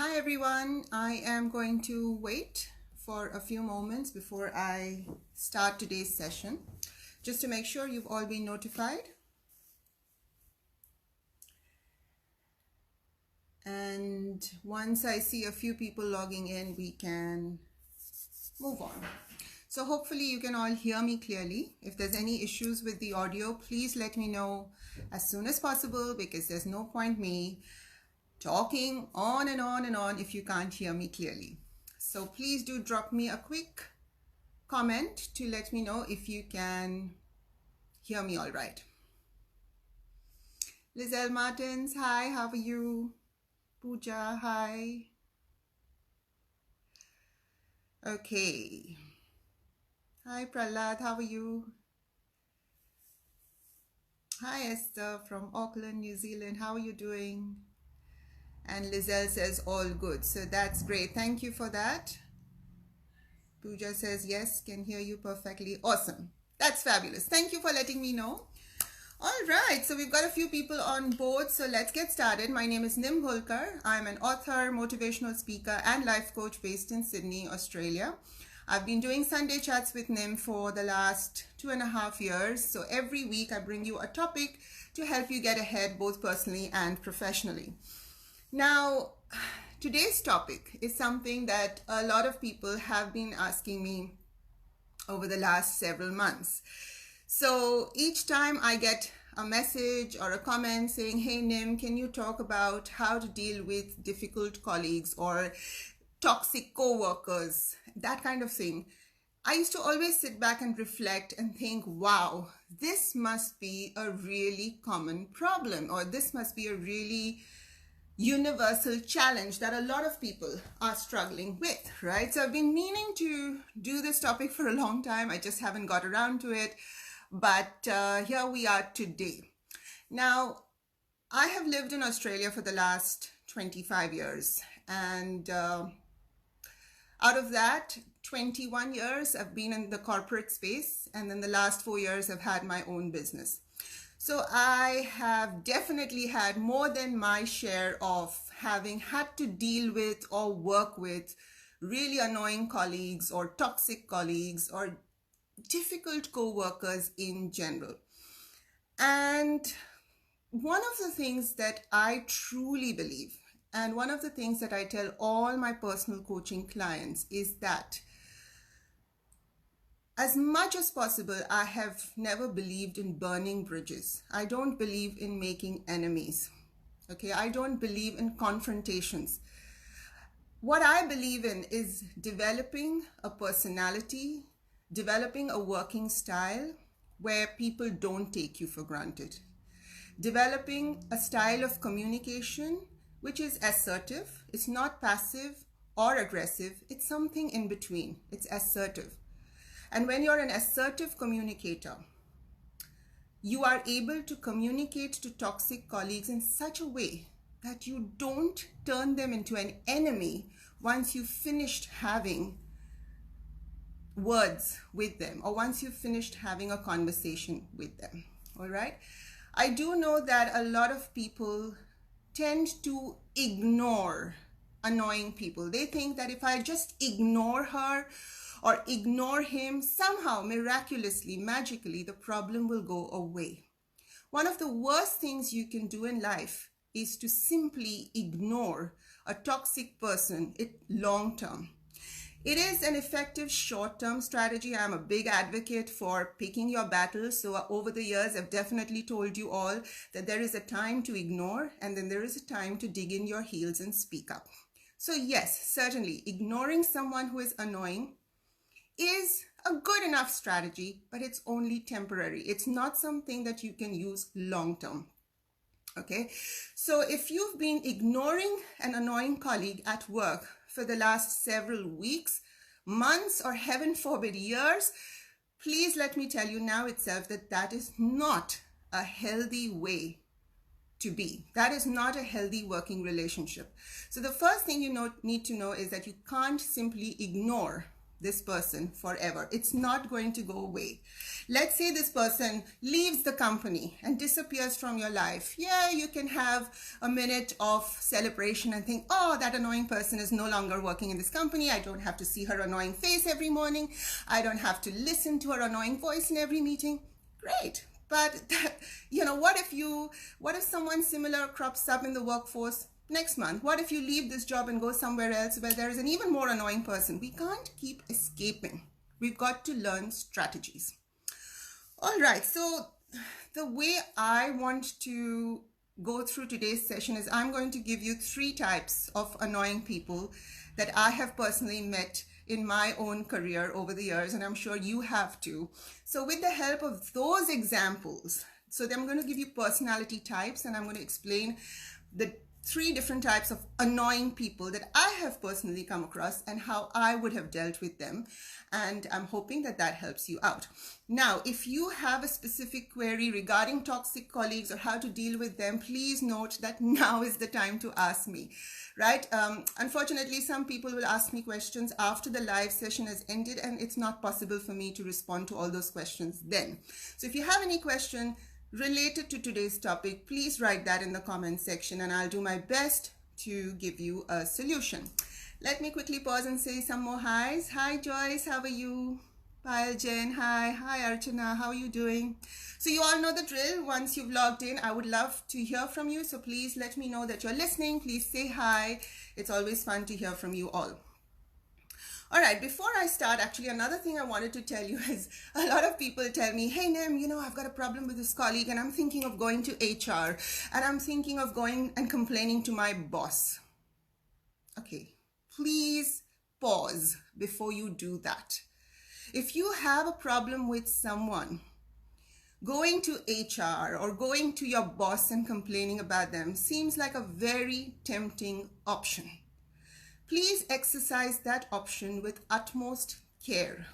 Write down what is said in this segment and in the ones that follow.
Hi everyone, I am going to wait for a few moments before I start today's session, just to make sure you've all been notified. And once I see a few people logging in, we can move on. So hopefully you can all hear me clearly. If there's any issues with the audio, please let me know as soon as possible, because there's no point me talking on and on and on if you can't hear me clearly. So please do drop me a quick comment to let me know if you can hear me all right. Lizelle Martins, hi, how are you? Pooja, hi. Okay. Hi Prahlad, how are you? Hi Esther from Auckland, New Zealand, how are you doing? And Lizelle says all good, so that's great. Thank you for that. Pooja says yes, can hear you perfectly. Awesome. That's fabulous. Thank you for letting me know. All right, so we've got a few people on board, so let's get started. My name is Nim Holkar. I'm an author, motivational speaker, and life coach based in Sydney, Australia. I've been doing Sunday chats with Nim for the last 2.5 years. So every week I bring you a topic to help you get ahead both personally and professionally. Now, today's topic is something that a lot of people have been asking me over the last several months. So each time I get a message or a comment saying, hey Nim, can you talk about how to deal with difficult colleagues or toxic co-workers, that kind of thing, I used to always sit back and reflect and think, wow, this must be a really common problem, or this must be a really universal challenge that a lot of people are struggling with, right? So I've been meaning to do this topic for a long time. I just haven't got around to it. But here we are today. Now, I have lived in Australia for the last 25 years. And out of that, 21 years I've been in the corporate space. And then the last 4 years I've had my own business. So I have definitely had more than my share of having had to deal with or work with really annoying colleagues or toxic colleagues or difficult co-workers in general. And one of the things that I truly believe, and one of the things that I tell all my personal coaching clients, is that as much as possible, I have never believed in burning bridges. I don't believe in making enemies. Okay, I don't believe in confrontations. What I believe in is developing a personality, developing a working style where people don't take you for granted. Developing a style of communication which is assertive. It's not passive or aggressive. It's something in between. It's assertive. And when you're an assertive communicator, you are able to communicate to toxic colleagues in such a way that you don't turn them into an enemy once you've finished having words with them, or once you've finished having a conversation with them. All right. I do know that a lot of people tend to ignore annoying people. They think that if I just ignore her or ignore him, somehow miraculously, magically, the problem will go away. One of the worst things you can do in life is to simply ignore a toxic person long term. It is an effective short-term strategy. I'm a big advocate for picking your battles. So over the years, I've definitely told you all that there is a time to ignore, and then there is a time to dig in your heels and speak up. So yes, certainly ignoring someone who is annoying is a good enough strategy, but it's only temporary. It's not something that you can use long-term. Okay, so if you've been ignoring an annoying colleague at work for the last several weeks, months, or heaven forbid years, please let me tell you now itself that that is not a healthy way to be. That is not a healthy working relationship. So the first thing you need to know is that you can't simply ignore this person forever. It's not going to go away. Let's say this person leaves the company and disappears from your life. Yeah, you can have a minute of celebration and think, oh, that annoying person is no longer working in this company. I don't have to see her annoying face every morning. I don't have to listen to her annoying voice in every meeting. Great. But what if someone similar crops up in the workforce next month? What if you leave this job and go somewhere else where there is an even more annoying person? We can't keep escaping. We've got to learn strategies. All right, so the way I want to go through today's session is I'm going to give you 3 types of annoying people that I have personally met in my own career over the years, and I'm sure you have too. So with the help of those examples, so then I'm going to give you personality types, and I'm going to explain the 3 different types of annoying people that I have personally come across and how I would have dealt with them. And I'm hoping that that helps you out. Now, if you have a specific query regarding toxic colleagues or how to deal with them, please note that now is the time to ask me, right? Unfortunately, some people will ask me questions after the live session has ended, and it's not possible for me to respond to all those questions then. So if you have any question related to today's topic, please write that in the comment section and I'll do my best to give you a solution. Let me quickly pause and say some more highs. Hi Joyce, how are you? Payal Jain, hi. Hi Archana, how are you doing? So you all know the drill. Once you've logged in, I would love to hear from you. So please let me know that you're listening. Please say hi. It's always fun to hear from you all. All right, before I start, actually, another thing I wanted to tell you is a lot of people tell me, hey, Nim, I've got a problem with this colleague and I'm thinking of going to HR and I'm thinking of going and complaining to my boss. Okay, please pause before you do that. If you have a problem with someone, going to HR or going to your boss and complaining about them seems like a very tempting option. Please exercise that option with utmost care.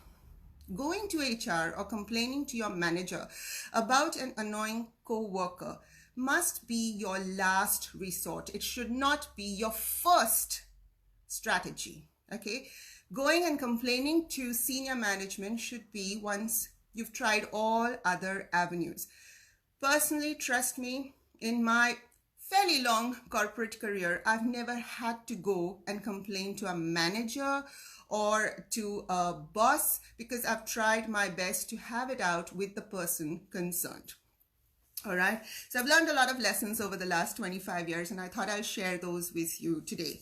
Going to HR or complaining to your manager about an annoying co-worker must be your last resort. It should not be your first strategy, okay? Going and complaining to senior management should be once you've tried all other avenues. Personally, trust me, in my fairly long corporate career, I've never had to go and complain to a manager or to a boss because I've tried my best to have it out with the person concerned. All right. So I've learned a lot of lessons over the last 25 years and I thought I'll share those with you today.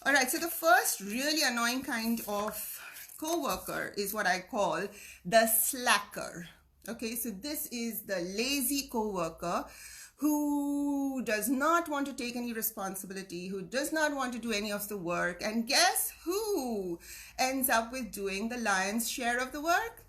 All right. So the first really annoying kind of coworker is what I call the slacker. Okay. So this is the lazy coworker who does not want to take any responsibility, who does not want to do any of the work. And guess who ends up with doing the lion's share of the work?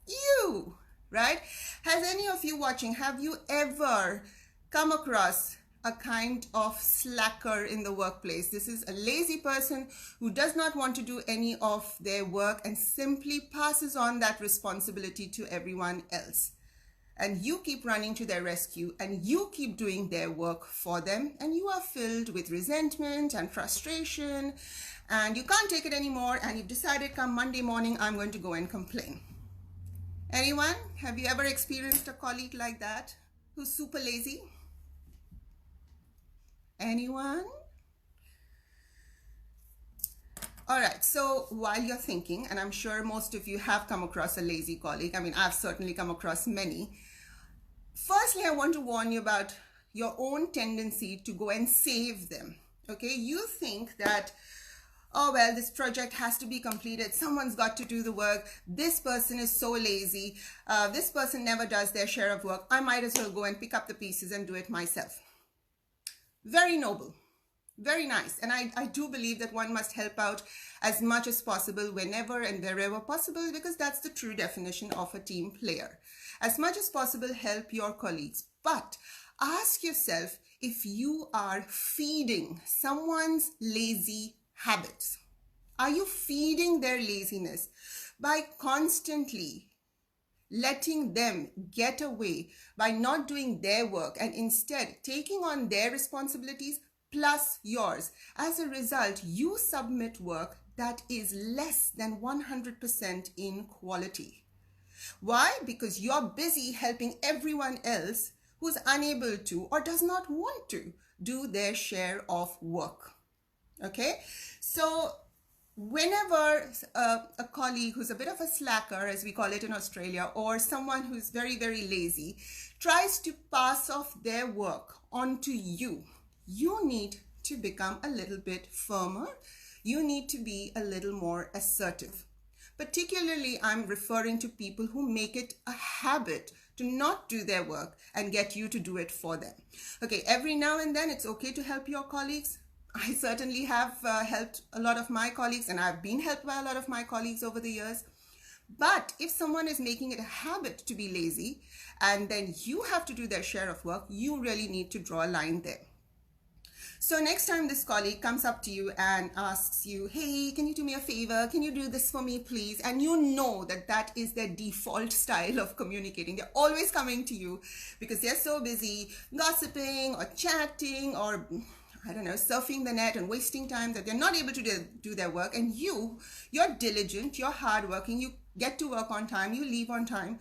You, right? Has any of you watching, have you ever come across a kind of slacker in the workplace? This is a lazy person who does not want to do any of their work and simply passes on that responsibility to everyone else. And you keep running to their rescue and you keep doing their work for them and you are filled with resentment and frustration and you can't take it anymore and you've decided come Monday morning, I'm going to go and complain. Anyone? Have you ever experienced a colleague like that who's super lazy? Anyone? All right, so while you're thinking, and I'm sure most of you have come across a lazy colleague, I mean, I've certainly come across many. Firstly, I want to warn you about your own tendency to go and save them, okay? You think that, oh, well, this project has to be completed. Someone's got to do the work. This person is so lazy. This person never does their share of work. I might as well go and pick up the pieces and do it myself. Very noble. Very nice. And I do believe that one must help out as much as possible whenever and wherever possible because that's the true definition of a team player. As much as possible, help your colleagues. But ask yourself if you are feeding someone's lazy habits. Are you feeding their laziness by constantly letting them get away by not doing their work and instead taking on their responsibilities plus yours? As a result, you submit work that is less than 100% in quality. Why? Because you're busy helping everyone else who's unable to or does not want to do their share of work. Okay, so whenever a colleague who's a bit of a slacker, as we call it in Australia, or someone who's very, very lazy, tries to pass off their work onto you, you need to become a little bit firmer. You need to be a little more assertive. Particularly, I'm referring to people who make it a habit to not do their work and get you to do it for them. Okay, every now and then it's okay to help your colleagues. I certainly have helped a lot of my colleagues, and I've been helped by a lot of my colleagues over the years. But if someone is making it a habit to be lazy and then you have to do their share of work, you really need to draw a line there. So next time this colleague comes up to you and asks you, hey, can you do me a favor? Can you do this for me, please? And you know that that is their default style of communicating. They're always coming to you because they're so busy gossiping or chatting or, I don't know, surfing the net and wasting time that they're not able to do their work. And you're diligent, you're hardworking, you get to work on time, you leave on time,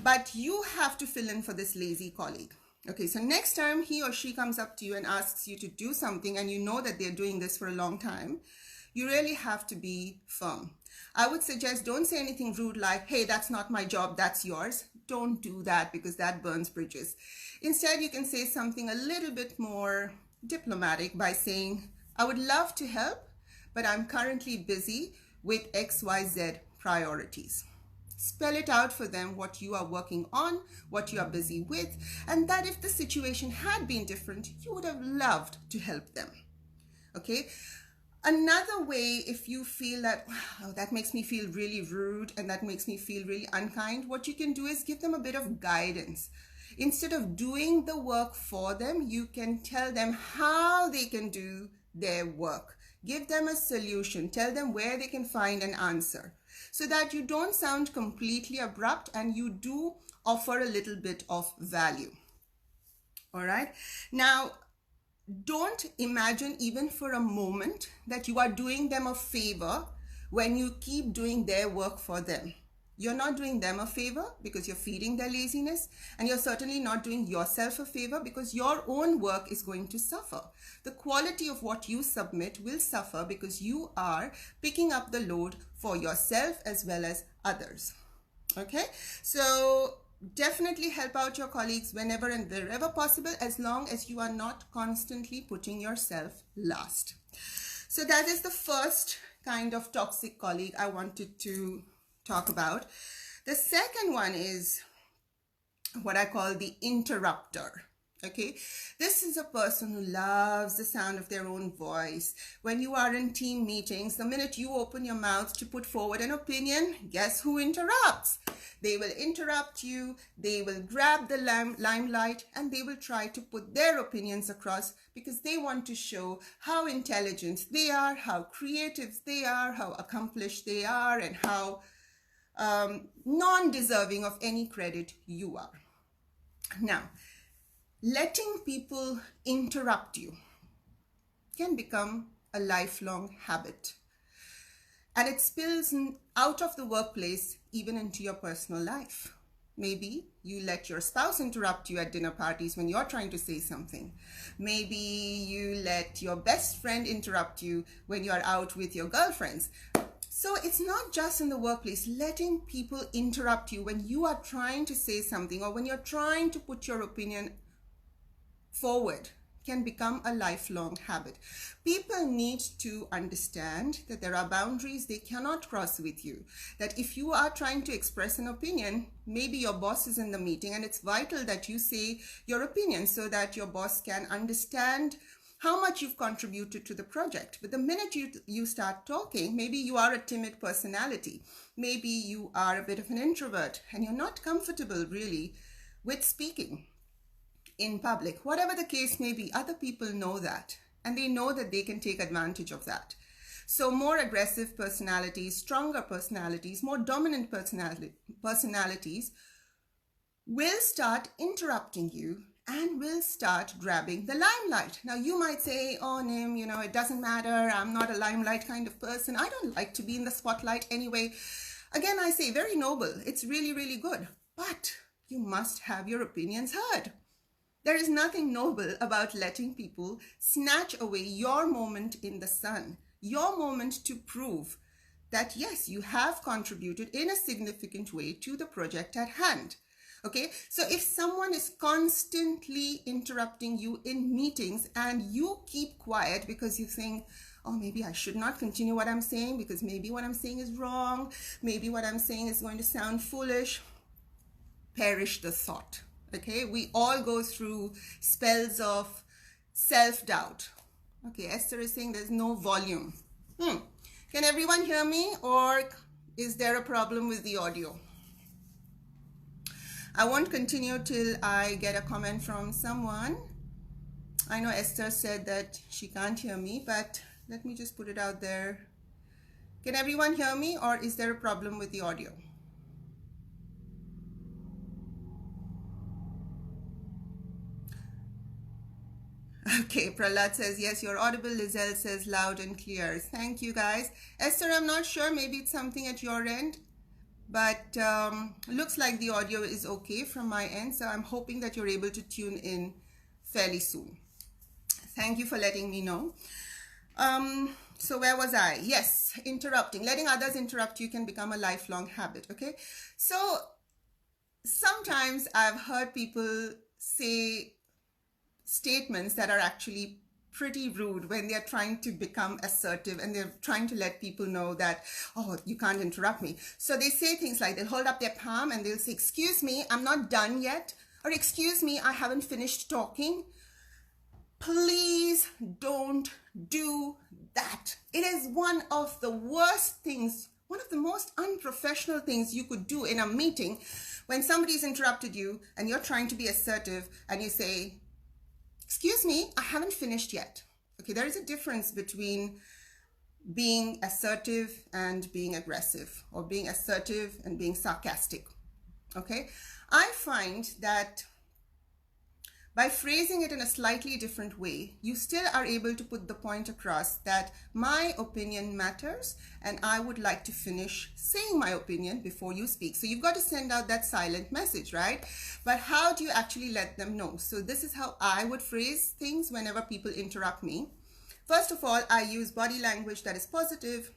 but you have to fill in for this lazy colleague. Okay, so next time he or she comes up to you and asks you to do something and you know that they're doing this for a long time, you really have to be firm. I would suggest don't say anything rude like, hey, that's not my job, that's yours. Don't do that because that burns bridges. Instead, you can say something a little bit more diplomatic by saying, I would love to help, but I'm currently busy with XYZ priorities. Spell it out for them what you are working on, what you are busy with, and that if the situation had been different, you would have loved to help them. Okay? Another way, if you feel that, oh, that makes me feel really rude and that makes me feel really unkind, what you can do is give them a bit of guidance. Instead of doing the work for them, you can tell them how they can do their work. Give them a solution. Tell them where they can find an answer so that you don't sound completely abrupt and you do offer a little bit of value. All right. Now, don't imagine even for a moment that you are doing them a favor when you keep doing their work for them. You're not doing them a favor because you're feeding their laziness, and you're certainly not doing yourself a favor because your own work is going to suffer. The quality of what you submit will suffer because you are picking up the load for yourself as well as others. Okay, so definitely help out your colleagues whenever and wherever possible, as long as you are not constantly putting yourself last. So that is the first kind of toxic colleague I wanted to talk about. The second one is what I call the interrupter. Okay, this is a person who loves the sound of their own voice. When you are in team meetings, the minute you open your mouth to put forward an opinion, guess who interrupts? They will interrupt you, they will grab the limelight, and they will try to put their opinions across because they want to show how intelligent they are, how creative they are, how accomplished they are, and how non-deserving of any credit you are. Now, letting people interrupt you can become a lifelong habit, and it spills out of the workplace even into your personal life. Maybe you let your spouse interrupt you at dinner parties when you're trying to say something. Maybe you let your best friend interrupt you when you're out with your girlfriends. So it's not just in the workplace. Letting people interrupt you when you are trying to say something or when you're trying to put your opinion forward can become a lifelong habit. People need to understand that there are boundaries they cannot cross with you. That if you are trying to express an opinion, maybe your boss is in the meeting and it's vital that you say your opinion so that your boss can understand how much you've contributed to the project. But the minute you start talking, maybe you are a timid personality. Maybe you are a bit of an introvert and you're not comfortable really with speaking in public. Whatever the case may be, other people know that, and they know that they can take advantage of that. So more aggressive personalities, stronger personalities, more dominant personalities will start interrupting you and will start grabbing the limelight. Now you might say, oh Nim, you know, it doesn't matter, I'm not a limelight kind of person, I don't like to be in the spotlight anyway. Again, I say, very noble, it's really, really good, but you must have your opinions heard. There is nothing noble about letting people snatch away your moment in the sun, your moment to prove that yes, you have contributed in a significant way to the project at hand. Okay, so if someone is constantly interrupting you in meetings and you keep quiet because you think, oh, maybe I should not continue what I'm saying because maybe what I'm saying is wrong, maybe what I'm saying is going to sound foolish, perish the thought. Okay, we all go through spells of self-doubt. Okay, Esther is saying there's no volume. Can everyone hear me, or is there a problem with the audio? I won't continue till I get a comment from someone. I know Esther said that she can't hear me, but let me just put it out there. Can everyone hear me, or is there a problem with the audio? Okay, Prahlad says, yes, you're audible. Lizelle says, loud and clear. Thank you, guys. Esther, I'm not sure. Maybe it's something at your end, but looks like the audio is okay from my end. So I'm hoping that you're able to tune in fairly soon. Thank you for letting me know. So where was I? Yes, interrupting. Letting others interrupt you can become a lifelong habit, okay? So sometimes I've heard people say statements that are actually pretty rude when they're trying to become assertive and they're trying to let people know that, oh, you can't interrupt me. So they say things like, they'll hold up their palm and they'll say, excuse me, I'm not done yet. Or excuse me, I haven't finished talking. Please don't do that. It is one of the worst things, one of the most unprofessional things you could do in a meeting when somebody's interrupted you and you're trying to be assertive and you say, excuse me, I haven't finished yet. Okay, there is a difference between being assertive and being aggressive, or being assertive and being sarcastic. Okay, I find that by phrasing it in a slightly different way, you still are able to put the point across that my opinion matters and I would like to finish saying my opinion before you speak. So you've got to send out that silent message, right? But how do you actually let them know? So this is how I would phrase things whenever people interrupt me. First of all, I use body language that is positive,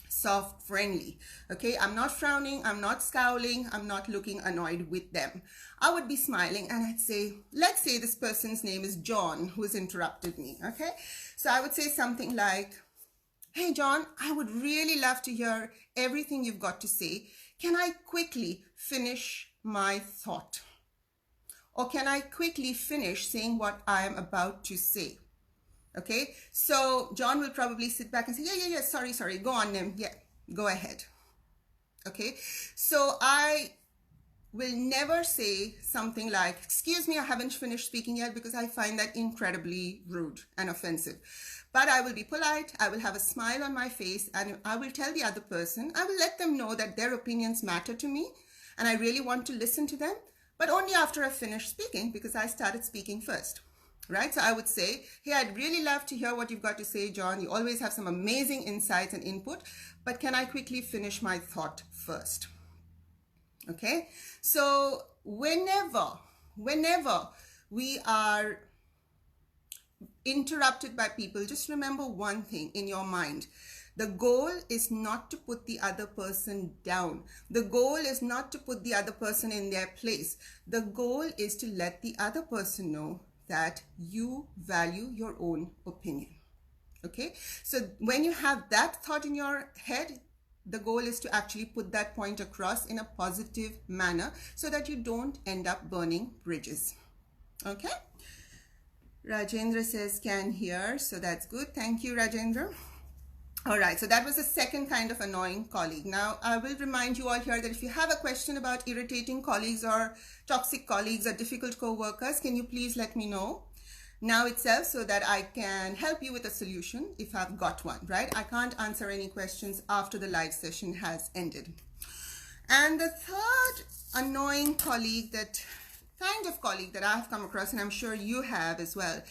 soft, friendly. Okay, I'm not frowning, I'm not scowling, I'm not looking annoyed with them. I would be smiling and I'd say, let's say this person's name is John who's interrupted me. Okay, so I would say something like, hey John, I would really love to hear everything you've got to say. Can I quickly finish my thought? Or can I quickly finish saying what I am about to say? Okay, so John will probably sit back and say, yeah, sorry, go on, Nim, yeah, go ahead. Okay, so I will never say something like, excuse me, I haven't finished speaking yet, because I find that incredibly rude and offensive. But I will be polite, I will have a smile on my face, and I will tell the other person, I will let them know that their opinions matter to me, and I really want to listen to them, but only after I finish speaking, because I started speaking first. Right? So I would say, hey, I'd really love to hear what you've got to say, John. You always have some amazing insights and input, but can I quickly finish my thought first? Okay? So whenever we are interrupted by people, just remember one thing in your mind. The goal is not to put the other person down. The goal is not to put the other person in their place. The goal is to let the other person know that you value your own opinion. Okay, so when you have that thought in your head, the goal is to actually put that point across in a positive manner so that you don't end up burning bridges. Okay, Rajendra says can hear, so that's good. Thank you, Rajendra. All right, so that was the second kind of annoying colleague. Now, I will remind you all here that if you have a question about irritating colleagues or toxic colleagues or difficult co-workers, can you please let me know now itself so that I can help you with a solution if I've got one, right? I can't answer any questions after the live session has ended. And the third annoying colleague that kind of colleague that I have come across, and I'm sure you have as well,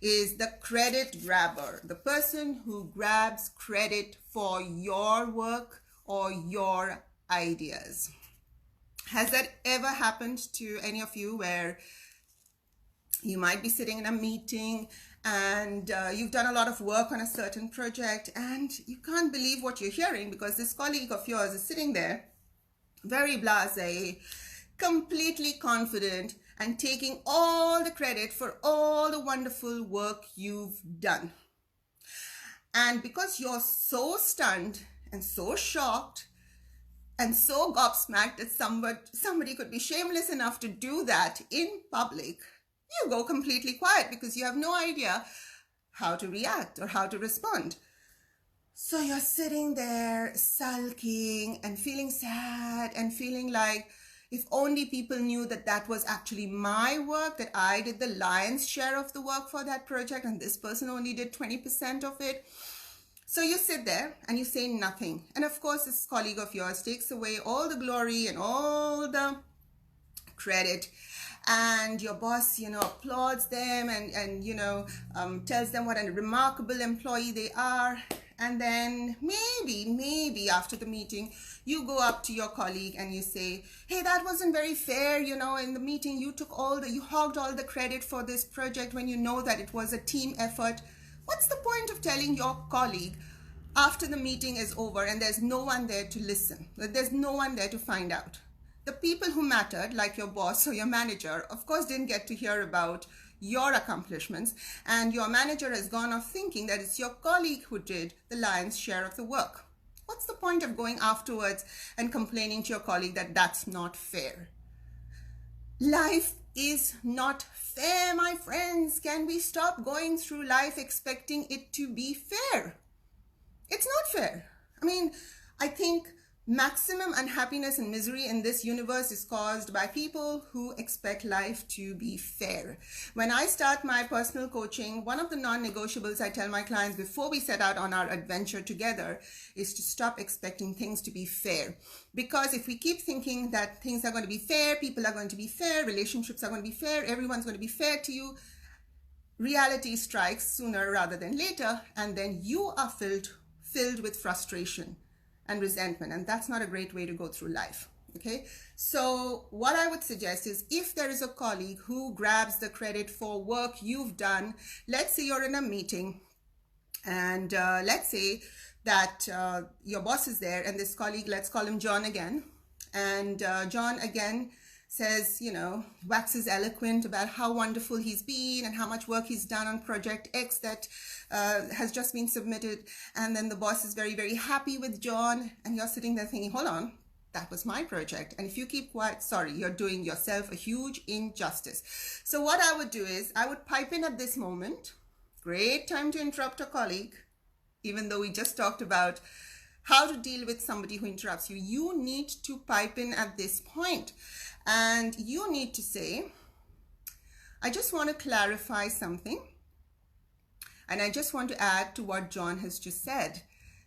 is the credit grabber, the person who grabs credit for your work or your ideas. Has that ever happened to any of you, where you might be sitting in a meeting and you've done a lot of work on a certain project and you can't believe what you're hearing, because this colleague of yours is sitting there very blasé, completely confident, and taking all the credit for all the wonderful work you've done. And because you're so stunned and so shocked and so gobsmacked that somebody could be shameless enough to do that in public, you go completely quiet because you have no idea how to react or how to respond. So you're sitting there sulking and feeling sad and feeling like, if only people knew that that was actually my work, that I did the lion's share of the work for that project and this person only did 20% of it. So you sit there and you say nothing. And of course, this colleague of yours takes away all the glory and all the credit. And your boss, applauds them and tells them what a remarkable employee they are. And then maybe after the meeting, you go up to your colleague and you say, hey, that wasn't very fair. In the meeting, you hogged all the credit for this project when you know that it was a team effort. What's the point of telling your colleague after the meeting is over and there's no one there to listen? There's no one there to find out. The people who mattered, like your boss or your manager, of course, didn't get to hear about your accomplishments, and your manager has gone off thinking that it's your colleague who did the lion's share of the work. What's the point of going afterwards and complaining to your colleague that that's not fair? Life is not fair, my friends. Can we stop going through life expecting it to be fair? It's not fair. I think maximum unhappiness and misery in this universe is caused by people who expect life to be fair. When I start my personal coaching, one of the non-negotiables I tell my clients before we set out on our adventure together is to stop expecting things to be fair. Because if we keep thinking that things are going to be fair, people are going to be fair, relationships are going to be fair, everyone's going to be fair to you, reality strikes sooner rather than later, and then you are filled with frustration and resentment, and that's not a great way to go through life. Okay, so what I would suggest is, if there is a colleague who grabs the credit for work you've done, let's say you're in a meeting and let's say that your boss is there and this colleague, let's call him John again, and John again says, waxes eloquent about how wonderful he's been and how much work he's done on project X that has just been submitted. And then the boss is very, very happy with John. And you're sitting there thinking, hold on, that was my project. And if you keep quiet, sorry, you're doing yourself a huge injustice. So what I would do is I would pipe in at this moment. Great time to interrupt a colleague, even though we just talked about how to deal with somebody who interrupts you. You need to pipe in at this point. And you need to say, I just want to clarify something. And I just want to add to what John has just said.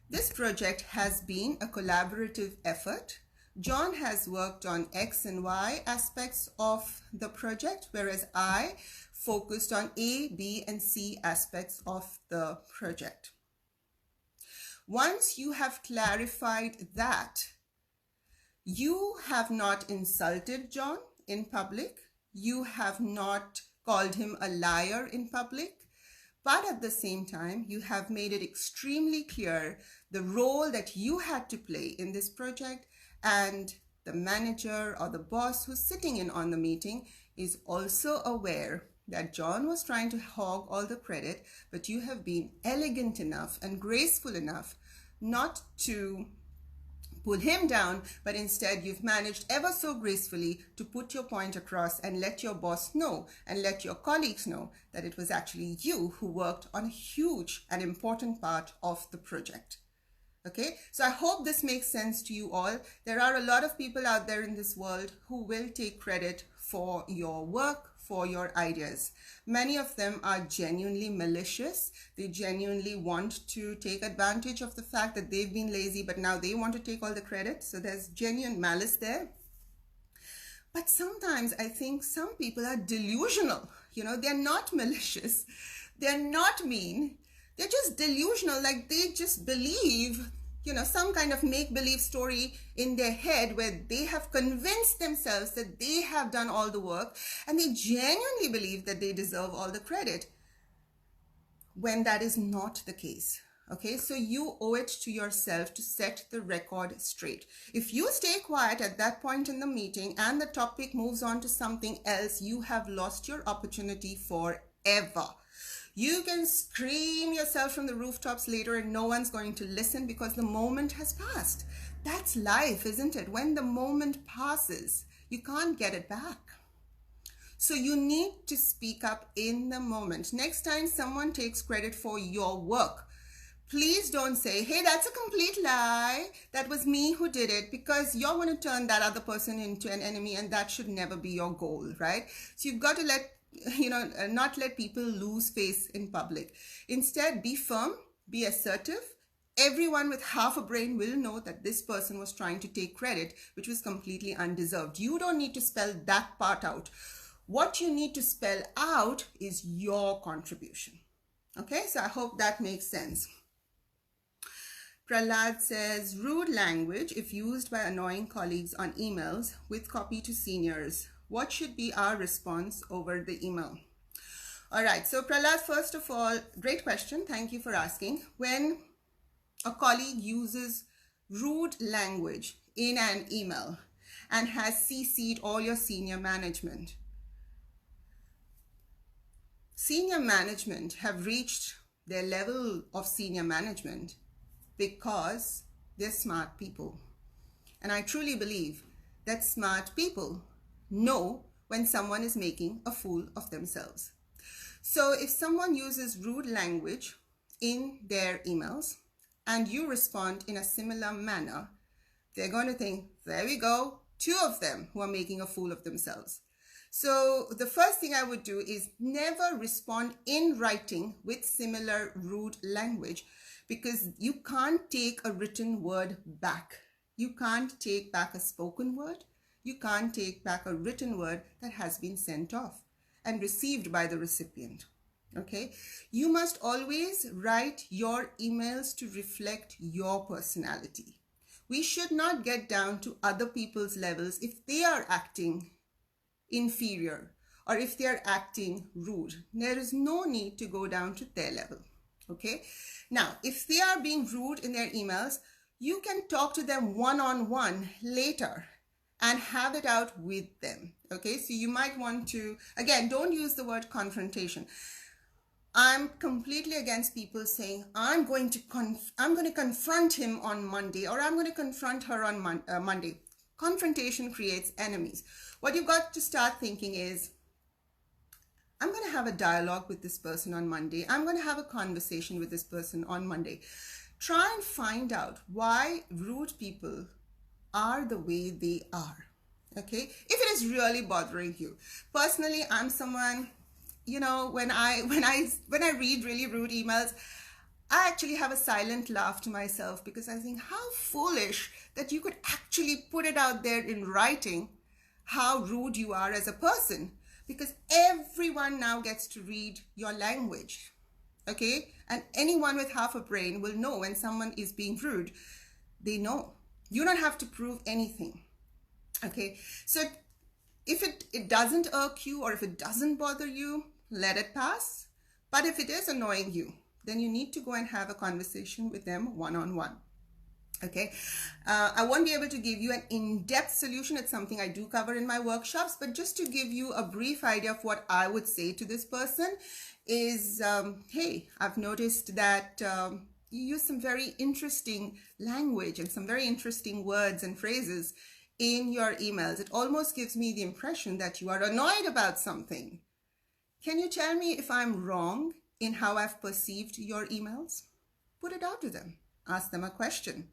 This project has been a collaborative effort. John has worked on X and Y aspects of the project, whereas I focused on A, B, and C aspects of the project. Once you have clarified that, you have not insulted John in public. You have not called him a liar in public. But at the same time, you have made it extremely clear the role that you had to play in this project, and the manager or the boss who's sitting in on the meeting is also aware that John was trying to hog all the credit, but you have been elegant enough and graceful enough not to pull him down, but instead you've managed ever so gracefully to put your point across and let your boss know and let your colleagues know that it was actually you who worked on a huge and important part of the project. Okay, so I hope this makes sense to you all. There are a lot of people out there in this world who will take credit for your work, for your ideas. Many of them are genuinely malicious. They genuinely want to take advantage of the fact that they've been lazy, but now they want to take all the credit. So there's genuine malice there. But sometimes I think some people are delusional. They're not malicious. They're not mean. They're just delusional. Like they just believe, some kind of make-believe story in their head where they have convinced themselves that they have done all the work and they genuinely believe that they deserve all the credit when that is not the case. Okay, so you owe it to yourself to set the record straight. If you stay quiet at that point in the meeting and the topic moves on to something else, you have lost your opportunity forever. You can scream yourself from the rooftops later and no one's going to listen because the moment has passed. That's life, isn't it? When the moment passes, you can't get it back. So you need to speak up in the moment. Next time someone takes credit for your work, please don't say, hey, that's a complete lie. That was me who did it, because you're going to turn that other person into an enemy, and that should never be your goal, right? So you've got to not let people lose face in public. Instead, be firm, be assertive. Everyone with half a brain will know that this person was trying to take credit, which was completely undeserved. You don't need to spell that part out. What you need to spell out is your contribution. Okay, so I hope that makes sense. Prahlad says, rude language, if used by annoying colleagues on emails with copy to seniors, what should be our response over the email? All right, so Prahlad, first of all, great question. Thank you for asking. When a colleague uses rude language in an email and has CC'd all your senior management have reached their level of senior management because they're smart people. And I truly believe that smart people know when someone is making a fool of themselves. So if someone uses rude language in their emails and you respond in a similar manner, they're going to think, there we go, two of them who are making a fool of themselves. So the first thing I would do is never respond in writing with similar rude language, because you can't take a written word back. You can't take back a spoken word. You can't take back a written word that has been sent off and received by the recipient. Okay? You must always write your emails to reflect your personality. We should not get down to other people's levels if they are acting inferior or if they are acting rude. There is no need to go down to their level. Okay? Now, if they are being rude in their emails, you can talk to them one-on-one later and have it out with them. Okay? So you might want to, again, don't use the word confrontation. I'm completely against people saying, I'm going to confront him on Monday, or I'm going to confront her on Monday. Confrontation creates enemies. What you've got to start thinking is, I'm going to have a dialogue with this person on Monday. I'm going to have a conversation with this person on Monday. Try and find out why rude people are the way they are. Okay? If it is really bothering you. Personally, I'm someone, when I read really rude emails, I actually have a silent laugh to myself, because I think how foolish that you could actually put it out there in writing how rude you are as a person. Because everyone now gets to read your language, okay? And anyone with half a brain will know when someone is being rude. They know. You don't have to prove anything, okay? So if it doesn't irk you or if it doesn't bother you, let it pass. But if it is annoying you, then you need to go and have a conversation with them one-on-one. Okay, I won't be able to give you an in-depth solution. It's something I do cover in my workshops, but just to give you a brief idea of what I would say to this person is, hey, I've noticed that you use some very interesting language and some very interesting words and phrases in your emails. It almost gives me the impression that you are annoyed about something. Can you tell me if I'm wrong in how I've perceived your emails? Put it out to them. Ask them a question.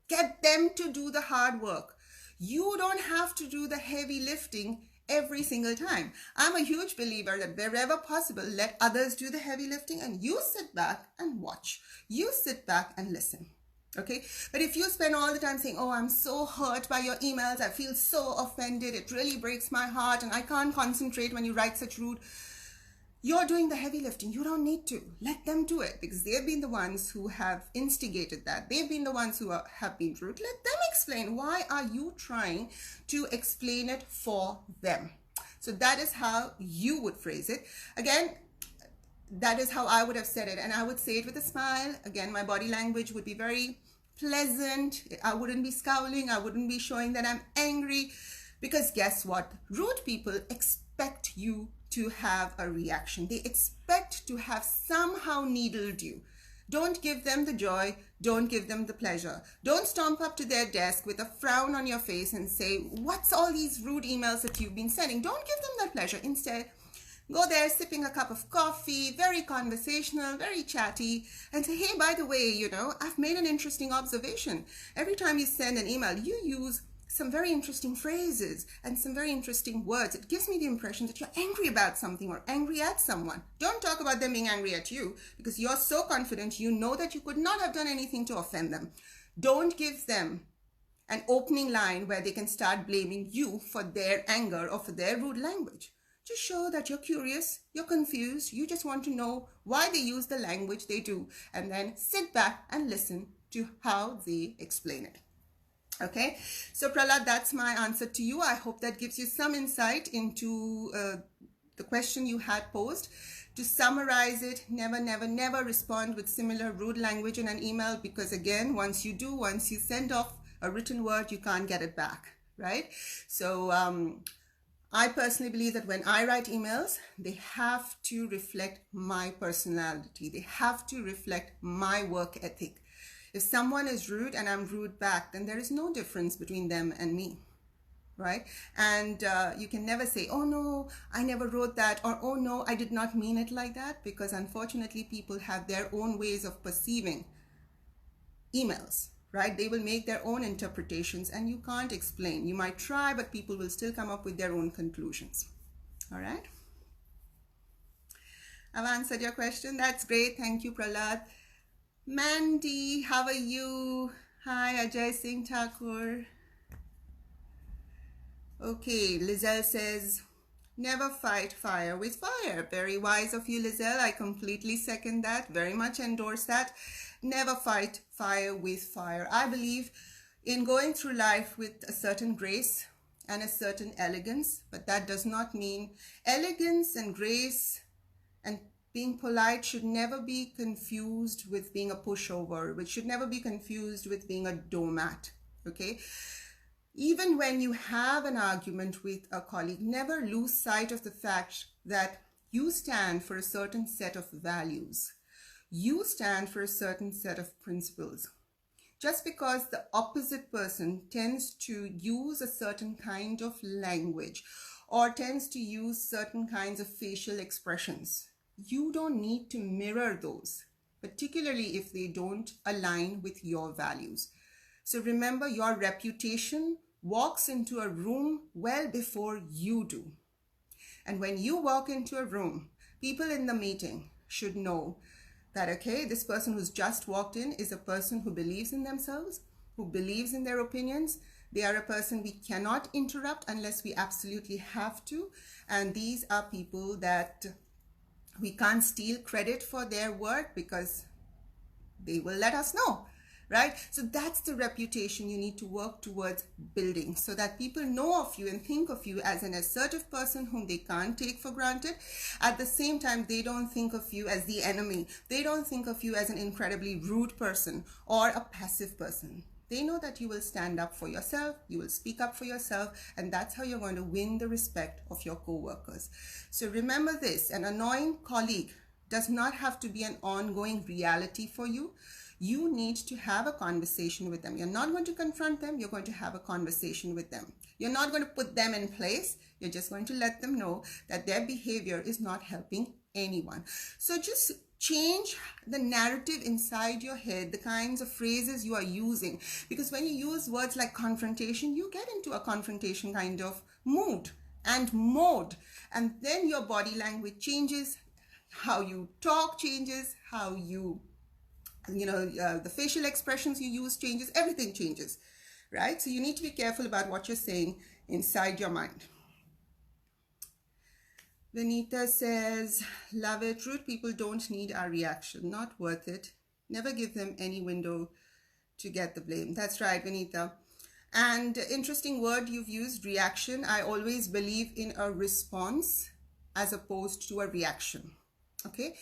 Get them to do the hard work. You don't have to do the heavy lifting every single time. I'm a huge believer that wherever possible, let others do the heavy lifting and you sit back and watch. You sit back and listen. Okay, but if you spend all the time saying, oh, I'm so hurt by your emails, I feel so offended, it really breaks my heart, and I can't concentrate when you write such rude, you're doing the heavy lifting. You don't need to. Let them do it, because they've been the ones who have instigated that. They've been the ones who have been rude. Let them explain. Why are you trying to explain it for them? So that is how you would phrase it. Again, that is how I would have said it. And I would say it with a smile. Again, my body language would be very pleasant. I wouldn't be scowling. I wouldn't be showing that I'm angry. Because guess what? Rude people expect you to have a reaction. They expect to have somehow needled you. Don't give them the joy. Don't give them the pleasure. Don't stomp up to their desk with a frown on your face and say, what's all these rude emails that you've been sending? Don't give them that pleasure. Instead, go there sipping a cup of coffee, very conversational, very chatty, and say, hey, by the way, I've made an interesting observation. Every time you send an email, you use some very interesting phrases and some very interesting words. It gives me the impression that you're angry about something or angry at someone. Don't talk about them being angry at you, because you're so confident you know that you could not have done anything to offend them. Don't give them an opening line where they can start blaming you for their anger or for their rude language. Just show that you're curious, you're confused, you just want to know why they use the language they do, and then sit back and listen to how they explain it. Okay, so Prahlad, that's my answer to you. I hope that gives you some insight into the question you had posed. To summarize it, never respond with similar rude language in an email, because again, once you send off a written word, you can't get it back, right? So I personally believe that when I write emails, they have to reflect my personality. They have to reflect my work ethic. If someone is rude and I'm rude back, then there is no difference between them and me, right? And you can never say, oh no, I never wrote that, or oh no, I did not mean it like that, because unfortunately people have their own ways of perceiving emails, right? They will make their own interpretations and you can't explain. You might try, but people will still come up with their own conclusions. All right? I've answered your question. That's great. Thank you, Prahlad. Mandy, how are you? Hi, Ajay Singh Thakur. Okay, Lizelle says, never fight fire with fire. Very wise of you, Lizelle. I completely second that. Very much endorse that. Never fight fire with fire. I believe in going through life with a certain grace and a certain elegance, but that does not mean elegance and grace and being polite should never be confused with being a pushover, which should never be confused with being a doormat, okay? Even when you have an argument with a colleague, never lose sight of the fact that you stand for a certain set of values. You stand for a certain set of principles. Just because the opposite person tends to use a certain kind of language or tends to use certain kinds of facial expressions, you don't need to mirror those, particularly if they don't align with your values. So remember, your reputation walks into a room well before you do. And when you walk into a room, people in the meeting should know that, okay, this person who's just walked in is a person who believes in themselves, who believes in their opinions. They are a person we cannot interrupt unless we absolutely have to. And these are people that we can't steal credit for their work because they will let us know, right? So that's the reputation you need to work towards building, so that people know of you and think of you as an assertive person whom they can't take for granted. At the same time, they don't think of you as the enemy. They don't think of you as an incredibly rude person or a passive person. They know that you will stand up for yourself, you will speak up for yourself, and that's how you're going to win the respect of your co-workers. So remember this, an annoying colleague does not have to be an ongoing reality for you. You need to have a conversation with them. You're not going to confront them, you're going to have a conversation with them. You're not going to put them in place, you're just going to let them know that their behavior is not helping anyone. So just change the narrative inside your head, the kinds of phrases you are using. Because when you use words like confrontation, you get into a confrontation kind of mood and mode. And then your body language changes, how you talk changes, how you the facial expressions you use changes, everything changes, right? So you need to be careful about what you're saying inside your mind. Vanita says, love it. Rude people don't need our reaction. Not worth it. Never give them any window to get the blame. That's right, Vanita. And interesting word you've used, reaction. I always believe in a response as opposed to a reaction. Okay?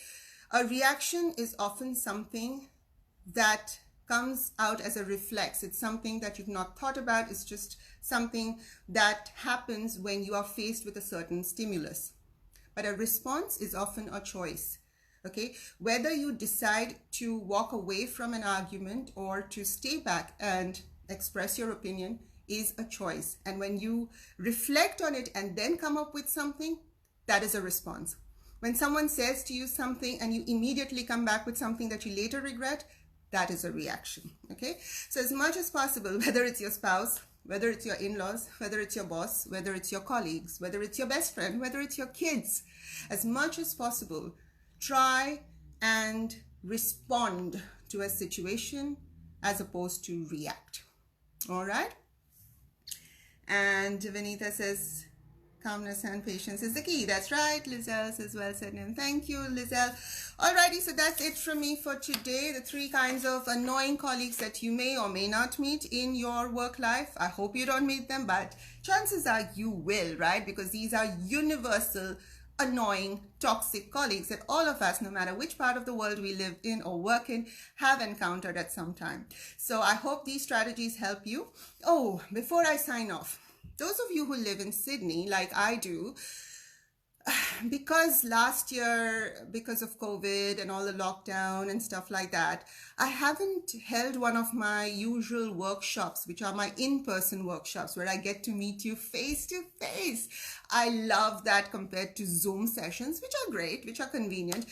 A reaction is often something that comes out as a reflex. It's something that you've not thought about. It's just something that happens when you are faced with a certain stimulus. But a response is often a choice. Okay, whether you decide to walk away from an argument or to stay back and express your opinion is a choice. And when you reflect on it and then come up with something, that is a response. When someone says to you something and you immediately come back with something that you later regret, that is a reaction. Okay, so as much as possible, whether it's your spouse, whether it's your in-laws, whether it's your boss, whether it's your colleagues, whether it's your best friend, whether it's your kids, as much as possible, try and respond to a situation as opposed to react. All right? And Vanita says, calmness and patience is the key. That's right. Lizelle says, well said. And thank you, Lizelle. Alrighty, so that's it from me for today. The 3 kinds of annoying colleagues that you may or may not meet in your work life. I hope you don't meet them, but chances are you will, right? Because these are universal, annoying, toxic colleagues that all of us, no matter which part of the world we live in or work in, have encountered at some time. So I hope these strategies help you. Oh, before I sign off, those of you who live in Sydney, like I do, because last year, because of COVID and all the lockdown and stuff like that, I haven't held one of my usual workshops, which are my in-person workshops where I get to meet you face to face. I love that compared to Zoom sessions, which are great, which are convenient.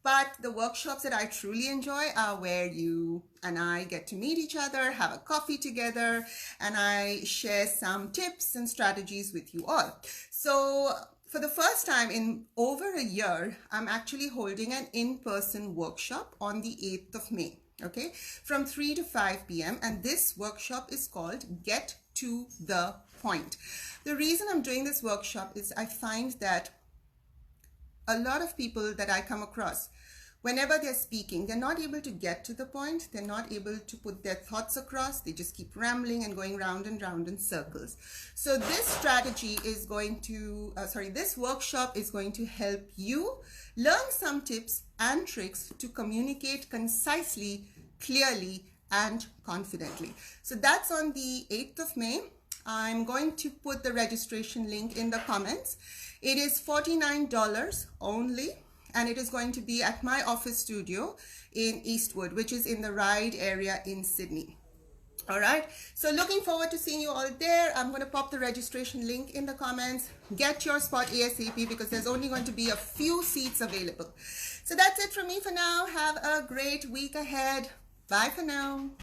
But the workshops that I truly enjoy are where you and I get to meet each other, have a coffee together, and I share some tips and strategies with you all. So for the first time in over a year, I'm actually holding an in-person workshop on the 8th of May, okay, from 3 to 5 p.m. And this workshop is called Get to the Point. The reason I'm doing this workshop is I find that a lot of people that I come across, whenever they're speaking, they're not able to get to the point. They're not able to put their thoughts across. They just keep rambling and going round and round in circles. So this strategy is going to, this workshop is going to help you learn some tips and tricks to communicate concisely, clearly, and confidently. So that's on the 8th of May. I'm going to put the registration link in the comments. It is $49 only, and it is going to be at my office studio in Eastwood, which is in the Ryde area in Sydney. All right, so looking forward to seeing you all there. I'm going to pop the registration link in the comments. Get your spot ASAP because there's only going to be a few seats available. So that's it from me for now. Have a great week ahead. Bye for now.